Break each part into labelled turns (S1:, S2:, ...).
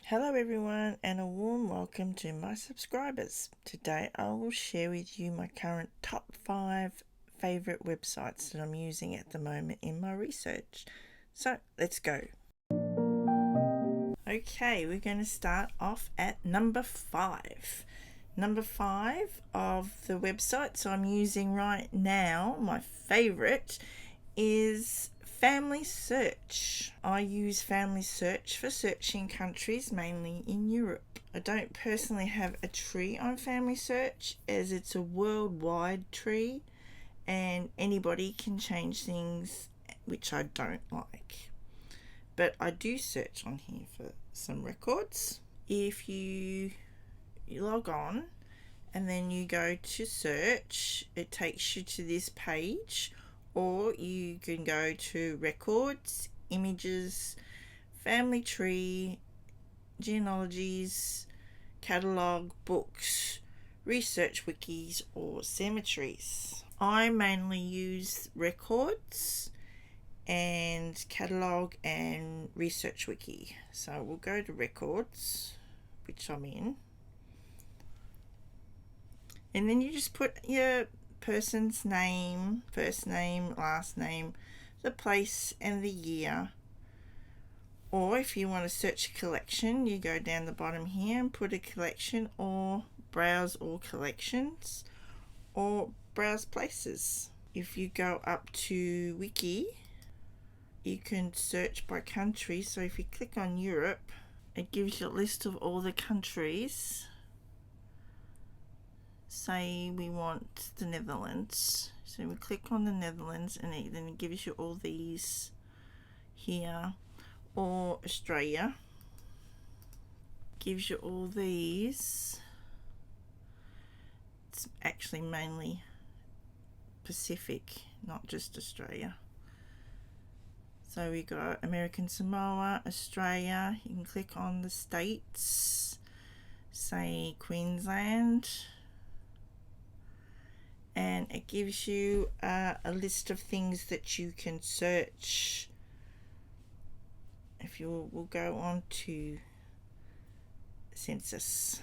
S1: Hello everyone and a warm welcome to my subscribers. Today I will share with you my current top 5 favourite websites that I'm using at the moment in my research. So let's go. Okay, we're going to start off at number 5. Number 5 of the websites I'm using right now, my favourite, is Family Search. I use Family Search for searching countries, mainly in Europe. I don't personally have a tree on Family Search as it's a worldwide tree and anybody can change things, which I don't like. But I do search on here for some records. If you log on and then you go to search, it takes you to this page, or you can go to records, images, family tree, genealogies, catalogue, books, research wikis, or cemeteries. I mainly use records and catalogue and research wiki. So we'll go to records, which I'm in. And then you just put your person's name, first name, last name, the place and the year. Or if you want to search a collection, you go down the bottom here and put a collection, or browse all collections, or browse places. If you go up to wiki, you can search by country. So if you click on Europe, it gives you a list of all the countries. Say we want the Netherlands, so we click on the Netherlands and then it gives you all these here, or Australia gives you all these. It's actually mainly Pacific, not just Australia. So we got American Samoa, Australia. You can click on the states, say Queensland, and it gives you a list of things that you can search. If you will go on to census,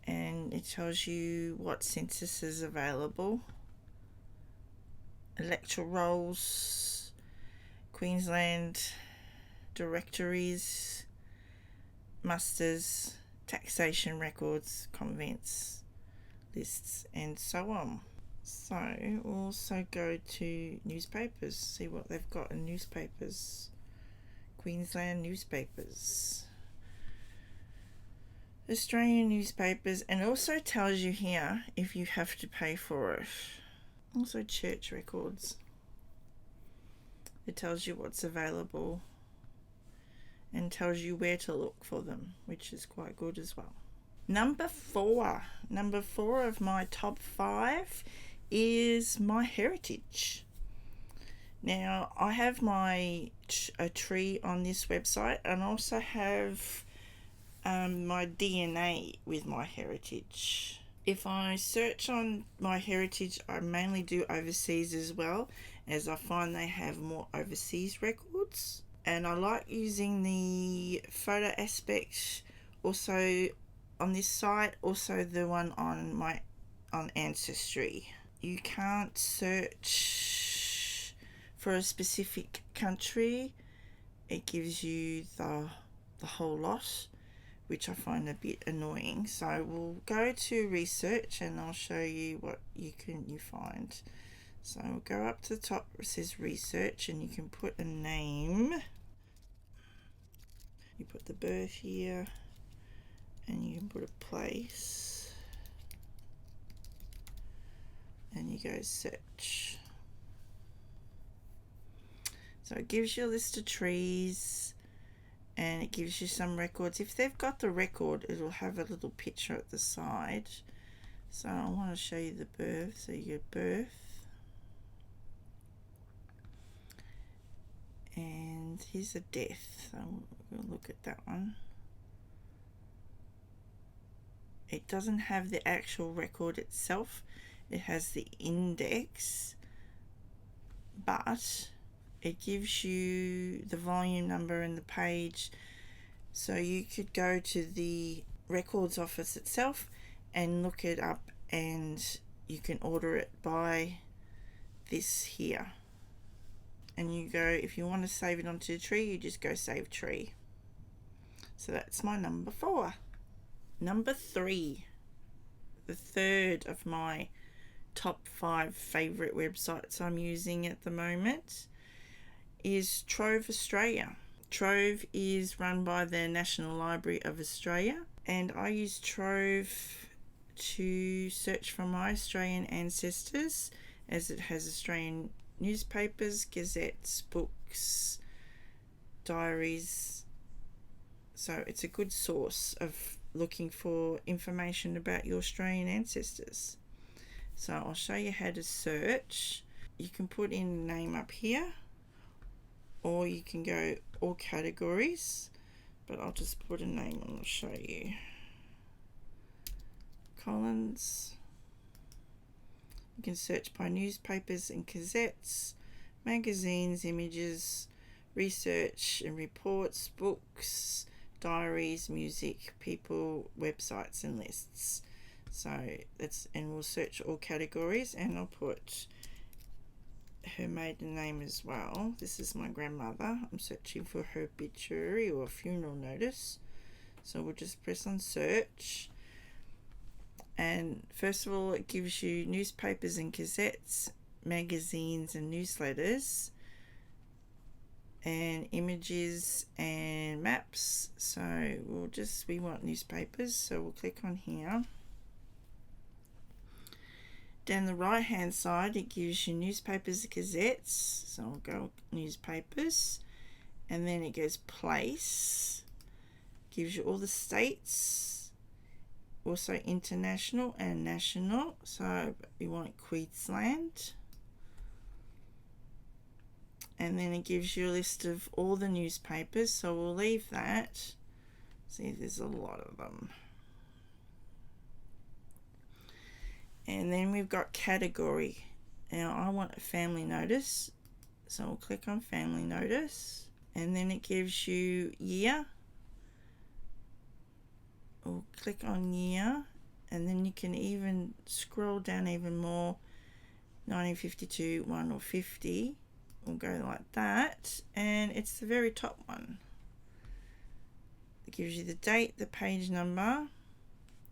S1: and it tells you what census is available. Electoral rolls, Queensland, directories, musters, taxation records, convents, lists, and so on. So we'll also go to newspapers, see what they've got in newspapers. Queensland newspapers, Australian newspapers, and also tells you here if you have to pay for it. Also church records. It tells you what's available and tells you where to look for them, which is quite good as well. Number 4 of my top 5 is MyHeritage. Now I have a tree on this website, and also have my DNA with MyHeritage. If I search on MyHeritage, I mainly do overseas as well, as I find they have more overseas records, and I like using the photo aspect also on this site, also the one on Ancestry. You can't search for a specific country, it gives you the whole lot, which I find a bit annoying. So we'll go to research and I'll show you what you find. So we'll go up to the top where it says research, and you can put a name. You put the birth year, and you can put a place, and you go search. So it gives you a list of trees, and it gives you some records. If they've got the record, it'll have a little picture at the side. So I want to show you the birth. So you get birth, and here's a death. So we'll look at that one. It doesn't have the actual record itself, it has the index, but it gives you the volume number and the page So you could go to the records office itself and look it up, and you can order it by this here. And you go, if you want to save it onto the tree, you just go save tree. So that's my number 4. Number 3, the third of my top 5 favourite websites I'm using at the moment, is Trove Australia. Trove is run by the National Library of Australia, and I use Trove to search for my Australian ancestors, as it has Australian newspapers, gazettes, books, diaries. So it's a good source of looking for information about your Australian ancestors. So I'll show you how to search. You can put in a name up here, or you can go all categories, but I'll just put a name and I'll show you. Collins. You can search by newspapers and gazettes, magazines, images, research and reports, books, diaries, music, people, websites and lists. So and we'll search all categories, and I'll put her maiden name as well. This is my grandmother. I'm searching for her obituary or funeral notice. So we'll just press on search. And first of all, it gives you newspapers and gazettes, magazines and newsletters, and images and maps. So we want newspapers, so we'll click on here. Down the right hand side, it gives you newspapers and gazettes, so I'll go newspapers, and then it goes place, gives you all the states, also international and national. So we want Queensland, and then it gives you a list of all the newspapers, so we'll leave that. See, there's a lot of them. And then we've got category. Now I want a family notice, so we'll click on family notice, and then it gives you year. We'll click on year, and then you can even scroll down even more, 1952, 1 or 50. We'll go like that, and it's the very top one. It gives you the date, the page number.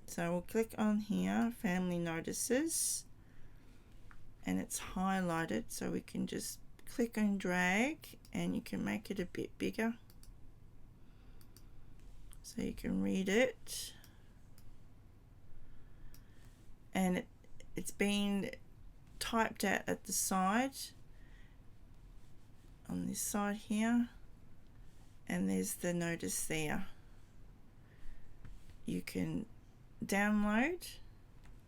S1: So we'll click on here, family notices, and it's highlighted, so we can just click and drag, and you can make it a bit bigger so you can read it. And it's been typed out at the side, on this side here, and there's the notice there. You can download,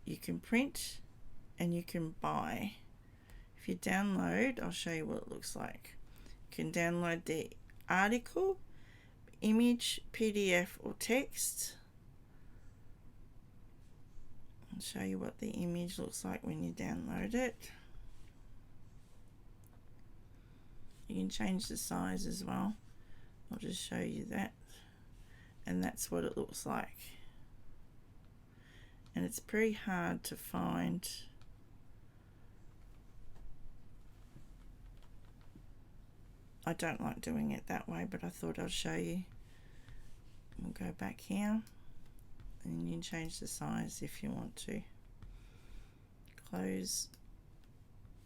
S1: you can print, and you can buy. If you download, I'll show you what it looks like. You can download the article, image, PDF or text. I'll show you what the image looks like when you download it. You can change the size as well. I'll just show you that, and that's what it looks like. And it's pretty hard to find. I don't like doing it that way, but I thought I'd show you. We'll go back here, and you can change the size if you want to. Close,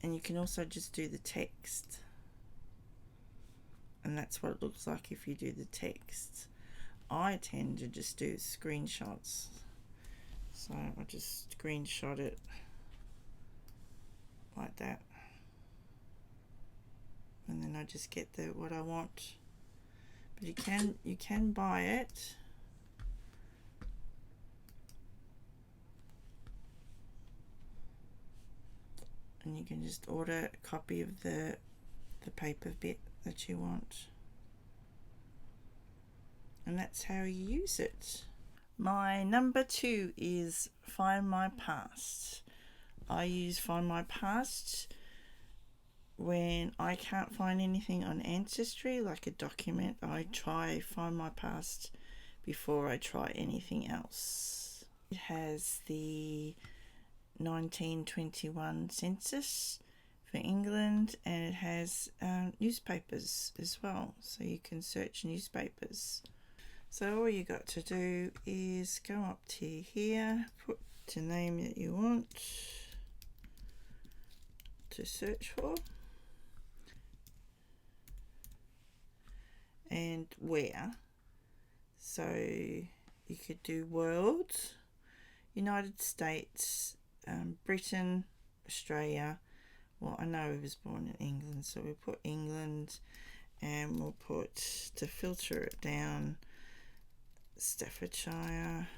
S1: and you can also just do the text, and that's what it looks like if you do the text. I tend to just do screenshots. So I just screenshot it like that, and then I just get what I want. But you can buy it, and you can just order a copy of the paper bit that you want, and that's how you use it. My number 2 is Find My Past. I use Find My Past when I can't find anything on Ancestry, like a document, I try Find My Past before I try anything else. It has the 1921 census for England, and it has newspapers as well, so you can search newspapers. So all you got to do is go up to here, put the name that you want to search for, and where. So you could do world, United States, Britain, Australia. Well, I know he was born in England, so we'll put England, and we'll put, to filter it down, Staffordshire,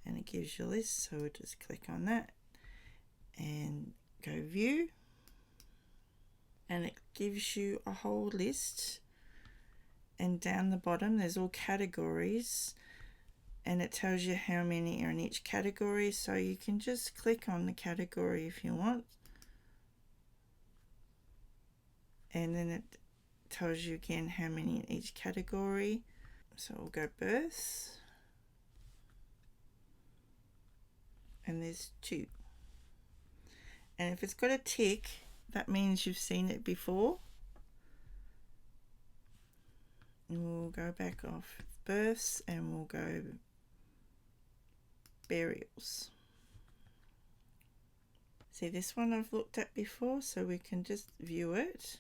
S1: and it gives you a list, so we'll just click on that and go view, and it gives you a whole list, and down the bottom there's all categories, and it tells you how many are in each category, so you can just click on the category if you want, and then it tells you again how many in each category. So we'll go birth, and there's 2, and if it's got a tick, that means you've seen it before. And we'll go back off births, and we'll go burials. See, this one I've looked at before, so we can just view it,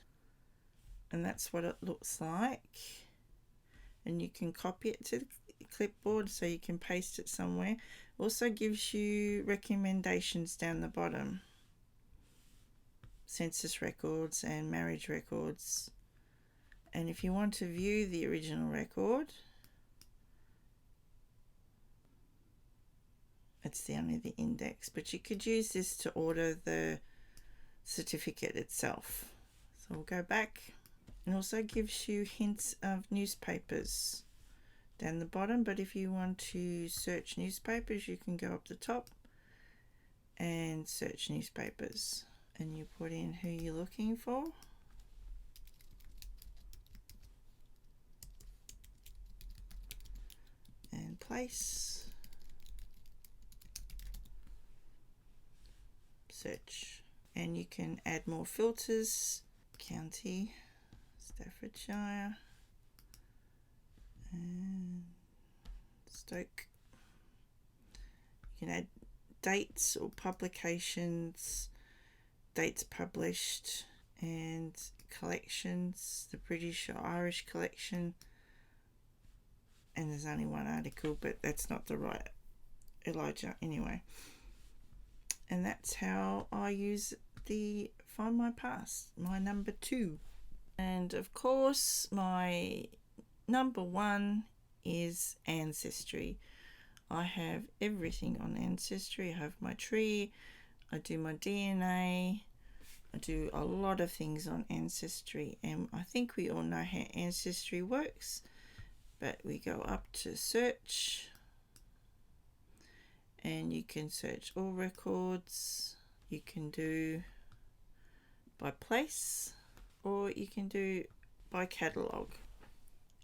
S1: and that's what it looks like. And you can copy it to the clipboard so you can paste it somewhere. Also gives you recommendations down the bottom, census records and marriage records. And if you want to view the original record, it's only the index, but you could use this to order the certificate itself. So we'll go back, and also gives you hints of newspapers down the bottom, but if you want to search newspapers, you can go up the top and search newspapers, and you put in who you're looking for. And place, search, and you can add more filters, county, Staffordshire, and Stoke. You can add dates or publications, dates published, and collections, the British or Irish collection. And there's only one article, but that's not the right Elijah anyway. And that's how I use the Find My Past, my number 2. And of course, my number 1 is Ancestry. I have everything on Ancestry. I have my tree, I do my DNA, I do a lot of things on Ancestry, and I think we all know how Ancestry works. But we go up to search, and you can search all records. You can do by place, or you can do by catalogue.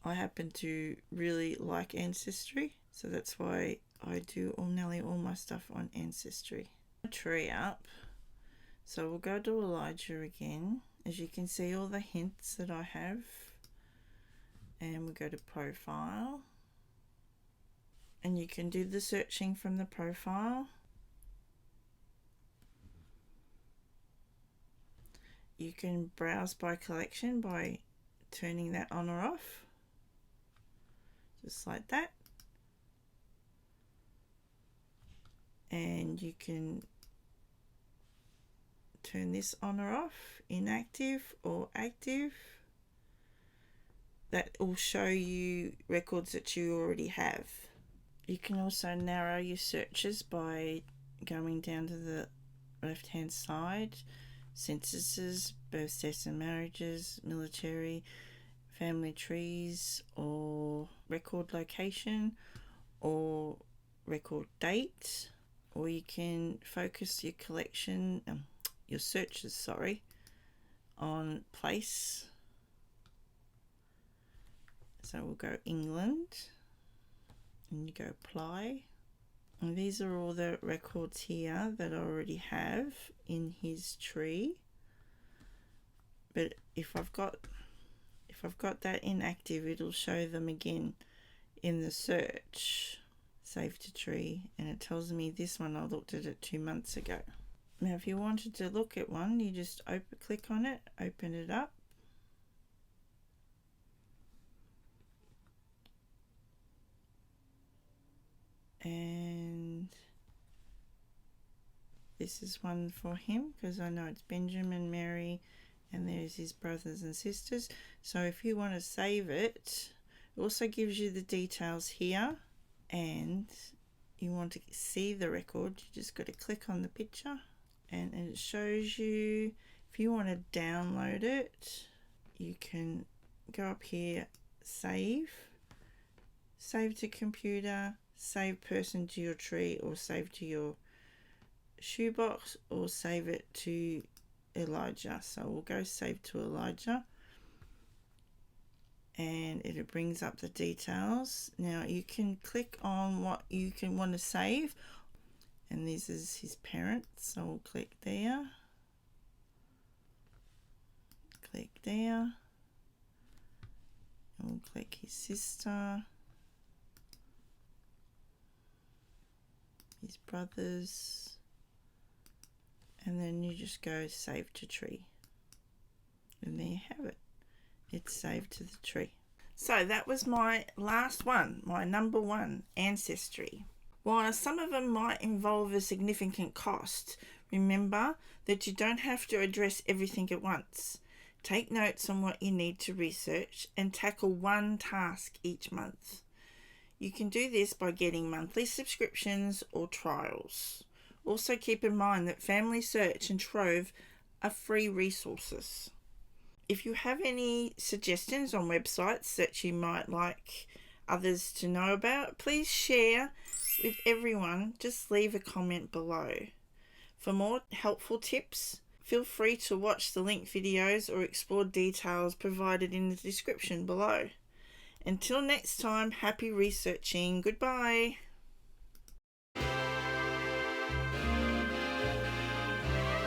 S1: I happen to really like Ancestry, so that's why I do nearly all my stuff on Ancestry. Tree up, so we'll go to Elijah again. As you can see, all the hints that I have. And we go to profile, and you can do the searching from the profile. You can browse by collection by turning that on or off, just like that. And you can turn this on or off, inactive or active. That will show you records that you already have. You can also narrow your searches by going down to the left hand side, censuses, births, deaths and marriages, military, family trees, or record location, or record date, or you can focus your collection, your searches, sorry, on place. So we'll go England, and you go apply. And these are all the records here that I already have in his tree. But if I've got that inactive, it'll show them again in the search. Save to tree, and it tells me this one I looked at it 2 months ago. Now if you wanted to look at one, you just click on it, open it up, and this is one for him because I know it's Benjamin, Mary, and there's his brothers and sisters. So if you want to save it, it also gives you the details here, and you want to see the record, you just got to click on the picture, and it shows you. If you want to download it, you can go up here, save to computer, save person to your tree, or save to your shoebox, or save it to Elijah. So we'll go save to Elijah, and it brings up the details. Now you can click on what you can want to save, and this is his parents, so we'll click there, and we'll click his sister, his brothers, and then you just go save to tree, and there you have it. It's saved to the tree. So that was my last one, my number 1, Ancestry. While some of them might involve a significant cost, remember that you don't have to address everything at once. Take notes on what you need to research and tackle one task each month. You can do this by getting monthly subscriptions or trials. Also keep in mind that Family Search and Trove are free resources. If you have any suggestions on websites that you might like others to know about, please share with everyone. Just leave a comment below. For more helpful tips, feel free to watch the link videos or explore details provided in the description below. Until next time, happy researching. Goodbye.